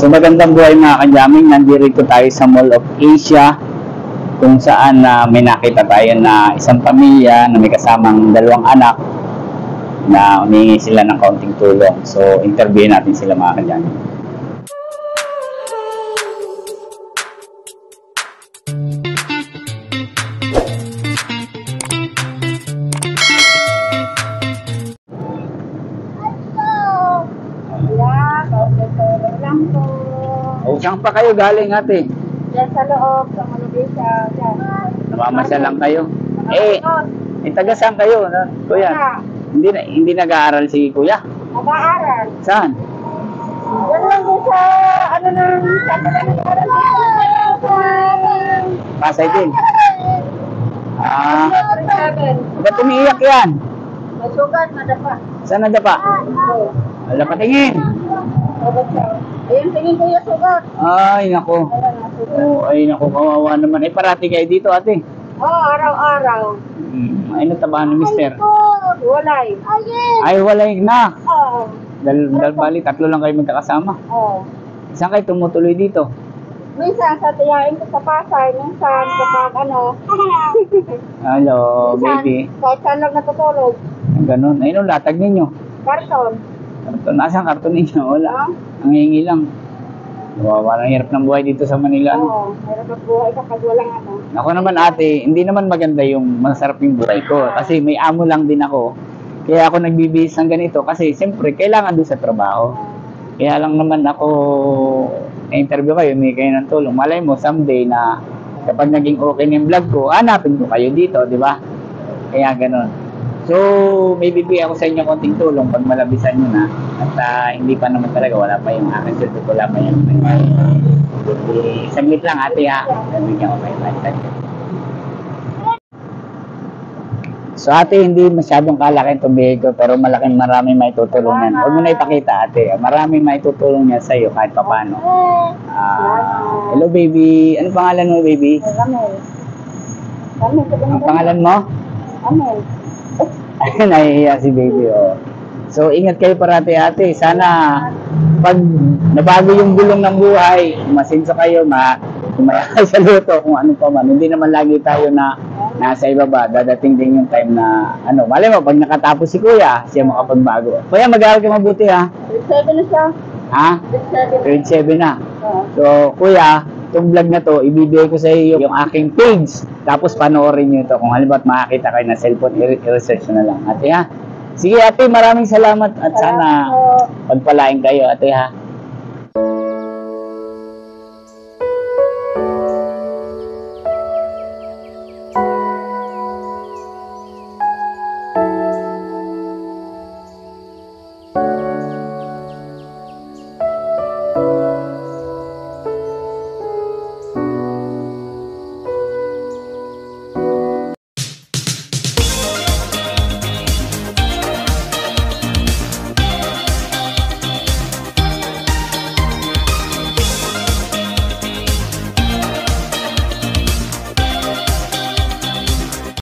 So magandang buhay mga kajaming, nandito tayo sa Mall of Asia kung saan may nakita tayo na isang pamilya na may kasamang dalawang anak na humingi sila ng kaunting tulong. So interview natin sila mga kajaming. O, saan pa kayo galing ate? Diyan sa loob, sa Malubisa. Namamasyal lang kayo? Taga saan kayo, kuya? Hindi nag-aaral si kuya? Nag-aaral. Saan? Yan lang din sa, saan na nag-aaral dito? Pasay din. Ba't umiiyak yan? May sugat, nadapa. Saan nadapa? Wala patingin. Ayun, tingin ko yung sugat. Ay, nako. Ay, nako, kawawa naman. Ay, parati kayo dito, ate. Oo, araw-araw. Ay, natabahan ni mister. Walay. Ay, walay na. Oo. Dahil bali, tatlo lang kayo magkakasama. Oo. Saan kayo tumutuloy dito? Minsan sa tiyain ko sa Pasay, minsan kapag Hello, minsan, baby. kahit saan lang natutulog. Ganun. Ayun, latag ninyo. Karton. Karton. Nasaan karton ninyo? Wala. Ang hingi lang. Wawa, ang hirap ng buhay dito sa Manila. Oo, hirap ng buhay kapag walang ano. Ako naman ate, hindi naman maganda yung masarap yung buhay ko. Kasi may amo lang din ako. Kaya ako nagbibihis ng ganito. Kasi siyempre, kailangan doon sa trabaho. Kaya lang naman ako na-interview kayo, may kayo ng tulong. Malay mo, someday na kapag naging okay na yung vlog ko, hanapin ko kayo dito, di ba? Kaya ganun. So, may bibigay ako sa inyo konting tulong pag malabisan nyo na. At hindi pa naman talaga, wala pa yung aking silbi, wala pa yung saglit lang ate ha. Nabigyan ko kayo. So ate, hindi masyadong kalaki itong bihig ko, pero maraming may tutulungan. Huwag mo na ipakita ate. Maraming may tutulong niya sa iyo kahit paano. Hello baby. Ano pangalan mo baby? Ramel. Ang pangalan mo? Ramel. Ay, nahihiya si baby, oh. So, ingat kayo parati ate. Sana, pag nabago yung gulong ng buhay, masinso kayo, kumaya kayo sa luto, kung ano pa man. Hindi naman lagi tayo na nasa ibaba. Dadating din yung time na, malay mo, pag nakatapos si kuya, siya makapagbago. Kuya, mag-aaral ka mabuti, ha? Grade 7 na siya. Ha? Grade 7 na. So, kuya, itong vlog na to, ibibigay ko sa iyo yung aking page. Tapos panoorin nyo ito. Kung halimbawa makakita kayo na cellphone, i-research na lang. Ate ha? Sige ate, maraming salamat at sana pagpalain kayo ate ha.